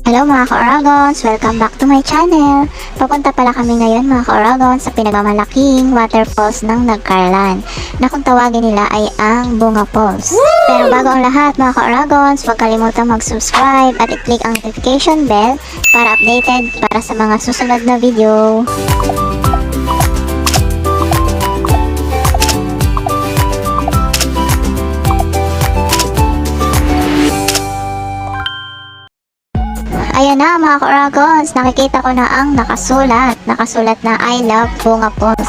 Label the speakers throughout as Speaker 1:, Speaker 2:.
Speaker 1: Hello mga ka-Oragons! Welcome back to my channel! Papunta pala kami ngayon mga ka-Oragons sa pinagmamalaking waterfalls ng Nagcarlan na kung tawagin nila ay ang Bunga Falls. Pero bago ang lahat mga ka-Oragons, huwag kalimutang mag-subscribe at i-click ang notification bell para updated para sa mga susunod na video. Ayan na mga ka-Oragons, nakikita ko na ang nakasulat na I love Bunga Falls.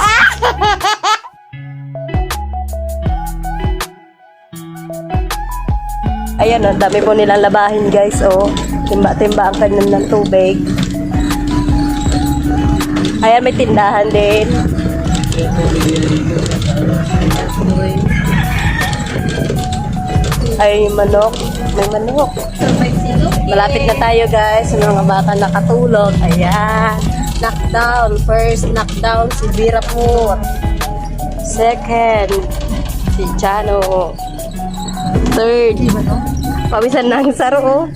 Speaker 2: Ayan, ang dami po nilang labahin guys, oh. Timba-timba ang kanyang ng tubig. Ayan, may tindahan din. Ay, manok. May manok. Malapit na tayo guys. May mga bata nakatulog. Ayan. Knockdown. First knockdown si Bira po. Second si Chano. Third pawisan ng Saro.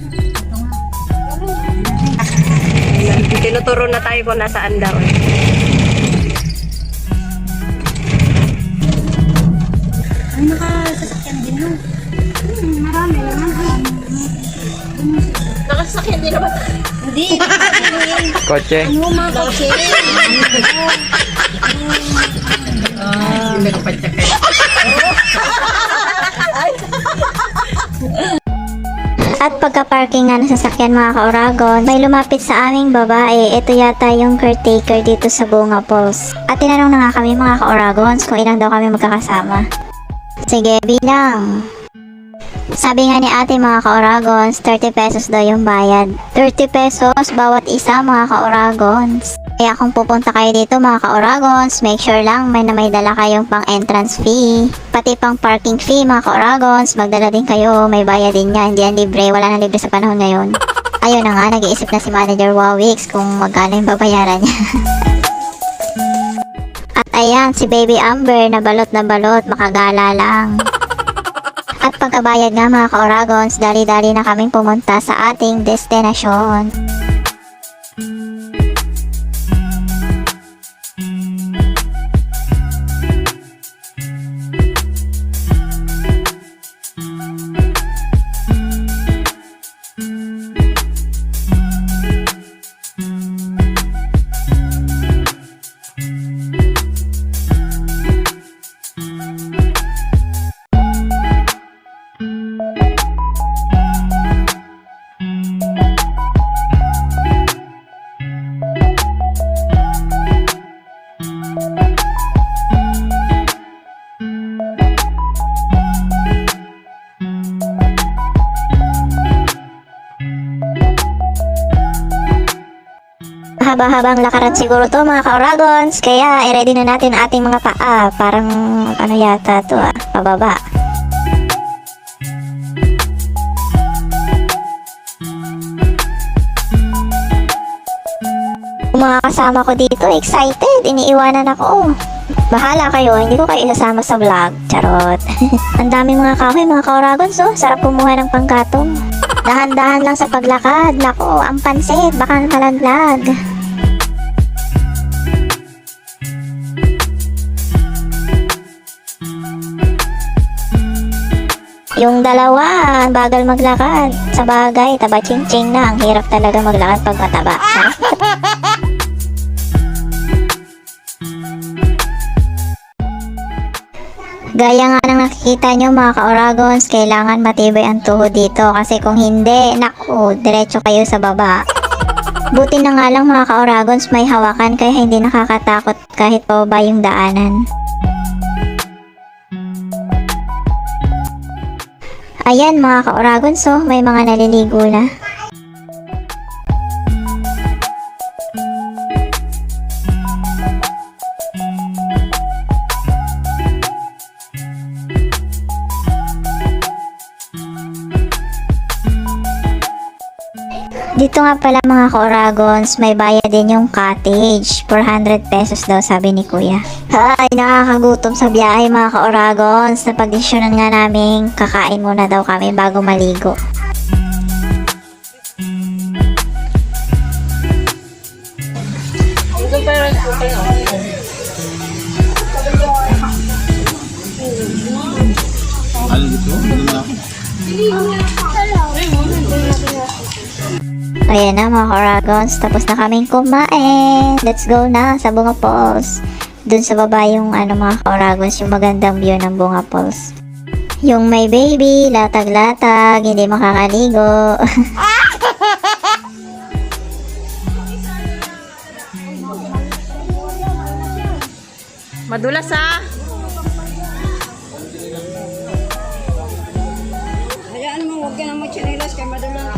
Speaker 2: Tinuturo na tayo kung nasaan daw.
Speaker 1: Ay, nakasasakyan din mo. Marami naman.
Speaker 2: Nakasakyan din naman.
Speaker 1: Hindi.
Speaker 3: Kotse.
Speaker 1: Ano mga kotse?
Speaker 2: Hindi ko patsakay.
Speaker 1: At pagka-parking nga ng sasakyan mga ka-Oragon, may lumapit sa aming babae. Ito yata yung caretaker dito sa Bunga Falls. At tinanong na nga kami mga ka-Oragons kung ilang daw kami magkakasama. Sige, bilang. Sabi nga ni ate mga ka-Oragons, 30 pesos daw yung bayad. 30 pesos bawat isa mga ka-Oragons. Kaya kung pupunta kayo dito mga ka-Oragons, make sure lang may dala kayong pang entrance fee. Pati pang parking fee mga ka-Oragons, magdala din kayo, may bayad din yan. Hindi yan libre, wala na libre sa panahon ngayon. Ayun na nga, nag-iisip na si Manager Wawix kung magkano yung babayaran niya. At ayan, si Baby Amber na balot, makagala lang. At pagkabayad nga mga ka-Oragons, dali-dali na kaming pumunta sa ating destinasyon. Haba-habang lakaran siguro to mga ka-Oragons, kaya i-ready na natin ating mga paa. Parang ano yata to pababa. Yung mga kasama ko dito, excited, iniiwanan ako. Bahala kayo, hindi ko kayo isasama sa vlog. Charot. Ang daming mga kahoy mga ka-Oragons, sarap kumuha ng panggatong. Dahan-dahan lang sa paglakad. Nako, ang pansit, baka malaglag. Yung dalawa, bagal maglakad. Sa bagay, taba-ching-ching na. Ang hirap talaga maglakad pag mataba. Gaya nga ng nakikita nyo mga ka-Oragons, kailangan matibay ang tuhod dito. Kasi kung hindi, naku, diretso kayo sa baba. Buti na nga lang mga ka-Oragons, may hawakan kaya hindi nakakatakot kahit pababa yung daanan. Ayan mga ka-Oragons, may mga naliligo na. Dito nga pala mga ka-Oragons, may bayad din yung cottage. 400 pesos daw sabi ni kuya. Ay, nakakagutom sa biyahe mga ka-Oragons. Napagdesisyonan nga namin kakain muna daw kami bago maligo. Ayan na mga Oragons, tapos na kaming kumain. Let's go na sa Bunga Falls. Dun sa baba yung mga Oragons, yung magandang view ng Bunga Falls. Yung may baby, latag-latag, hindi makakaligo.
Speaker 2: Madulas ha.
Speaker 4: Hayaan mo, huwag ka na mag-chinilas kaya madala.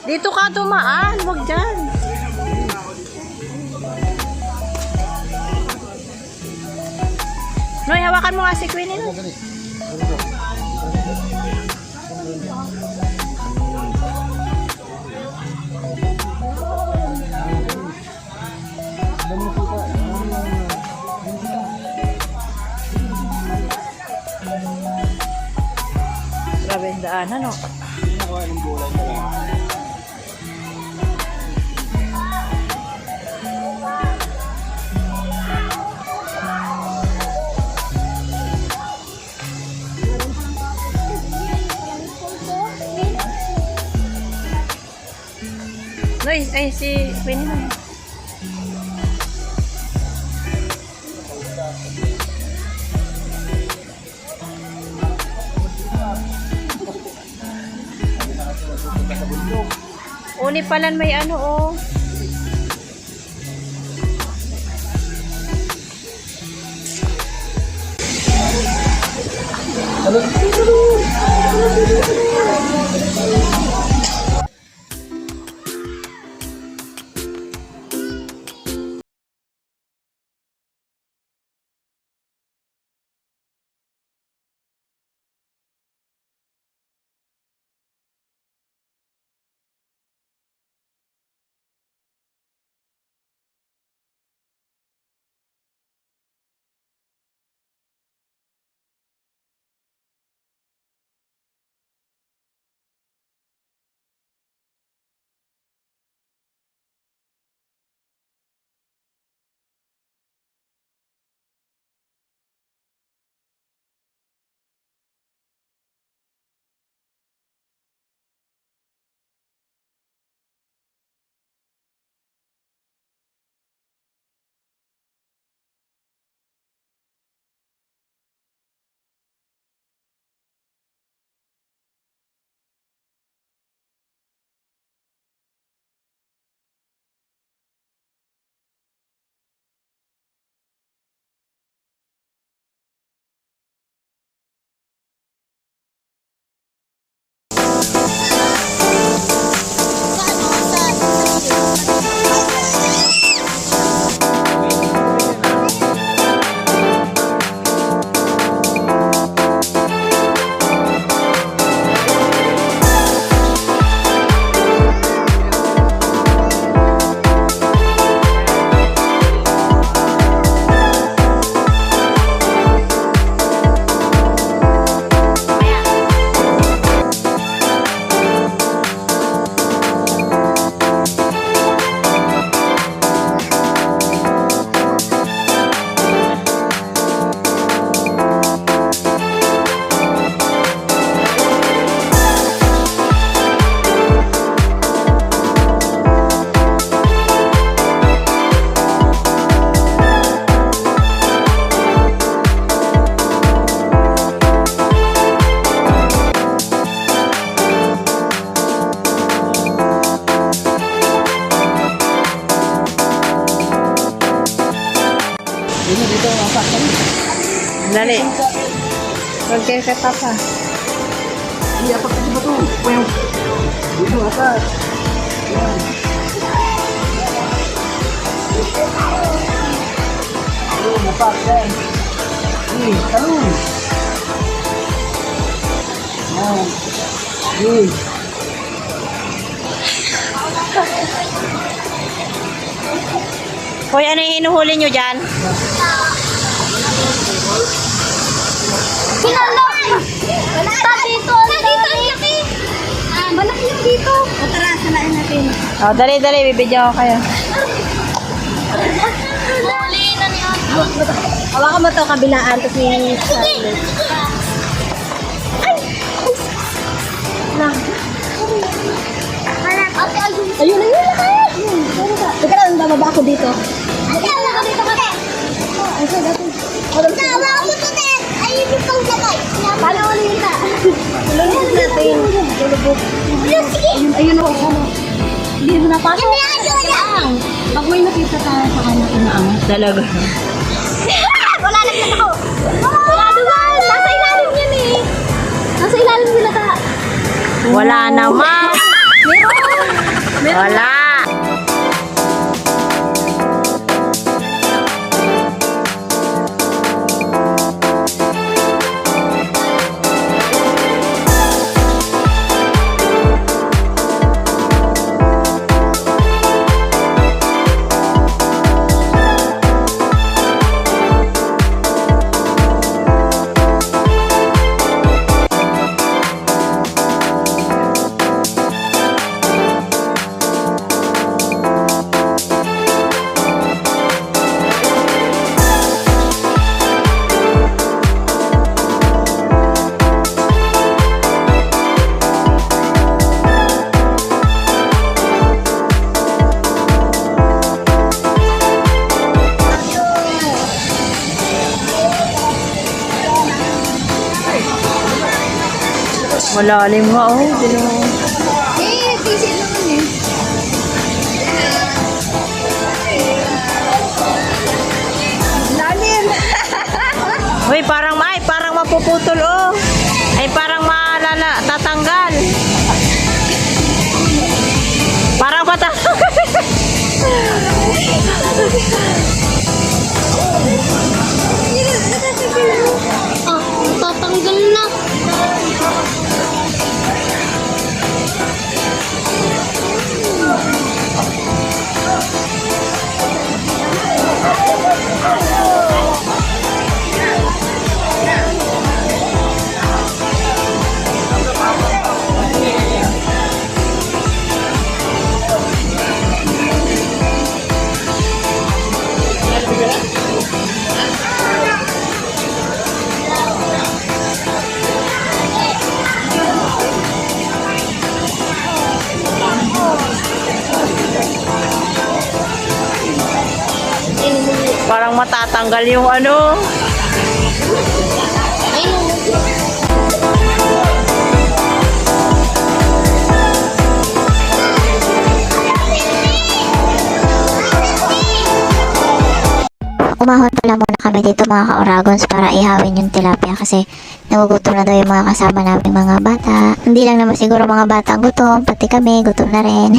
Speaker 2: Dito ka dumaan, wag dyan. Noy, hawakan mo nga si Queenie. No? Grabe yung daanan, no? Noy, ay si Queenie mo. Uni palan may oh. Dali. Okay kay Papa.
Speaker 3: Iya, apa kasi ba to? Well, dito atas. Yan. Napak yan. Talong. Yan.
Speaker 2: Hoy, ano yung hinuhuli nyo dyan?
Speaker 4: Pinalong! Basta dito! Dito! Laki! Malaki yung dito! O tara, sanain natin.
Speaker 2: Oh, dali, bibidyo ko kayo. Hawakan mo to kabilaan. Tapos yung... Ayun na yun! Teka lang, bababa ako dito. Paano ulit yun ta? Tulungan natin. Ayun o. Hindi mo napasok. Pag may nakita tayo sa kanya, inaangat. Talaga.
Speaker 4: Wala lang ako. Wala doon. Nasa ilalim yan eh. Nasa ilalim nila ka.
Speaker 2: Wala naman.
Speaker 4: Meron.
Speaker 2: Wala. Malalim nga oh.
Speaker 4: Tisid naman eh.
Speaker 2: Lalim. Uy, parang mapuputol oh. Ay parang tatanggal. Parang matatanggal.
Speaker 4: Tatanggal na.
Speaker 2: Parang matatanggal yung ano.
Speaker 1: Umahon pala muna kami dito mga ka-Oragons para ihawin yung tilapia kasi nagugutom na daw yung mga kasama namin mga bata. Hindi lang naman siguro mga bata ang gutom, pati kami gutom na rin.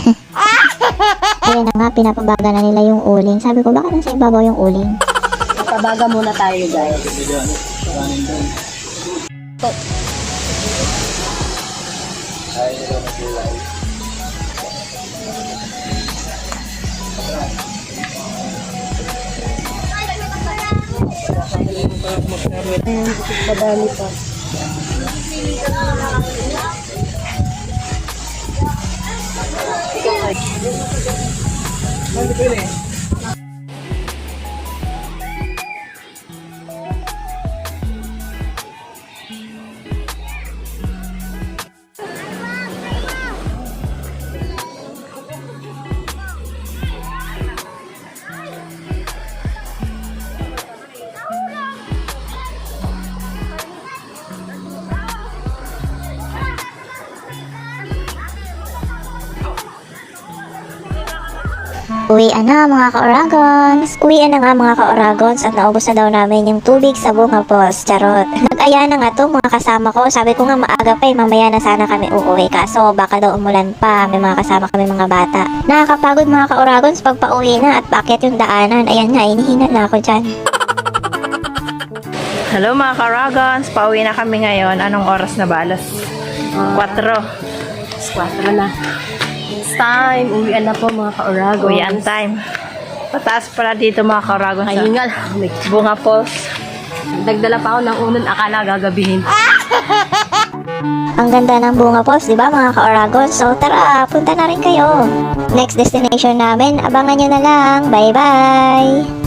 Speaker 1: Ayun na nga, pinapabaga na nila yung uling. Sabi ko, baka nasa ibabaw yung uling?
Speaker 2: Pabaga muna tayo guys. Madami pa.
Speaker 1: Uwian na mga ka-Oragons. Uwian na nga mga ka-Oragons at naubos na daw namin yung tubig sa Bunga Falls. Charot. Nag-aya na nga to mga kasama ko. Sabi ko nga maaga pa mamaya na sana kami uuwi. Kaso baka daw umulan pa. May mga kasama kami mga bata. Nakakapagod mga ka-Oragons pag pauwi na at bakit yung daanan. Ayan nga, inihina na ako dyan.
Speaker 2: Hello mga ka-Oragons. Pauwi na kami ngayon. Anong oras na ba? Alas 4.
Speaker 3: 4 na. It's time. Uwian na po mga ka-Oragons.
Speaker 2: Uwian time. Pataas pala dito mga ka-Oragons.
Speaker 3: Ayun nga.
Speaker 2: Bunga Falls.
Speaker 3: Nagdala pa ako ng unan. Akala gagabihin.
Speaker 1: Ang ganda ng Bunga Falls, di ba mga ka-Oragons? So tara, punta na rin kayo. Next destination namin, abangan nyo na lang. Bye-bye!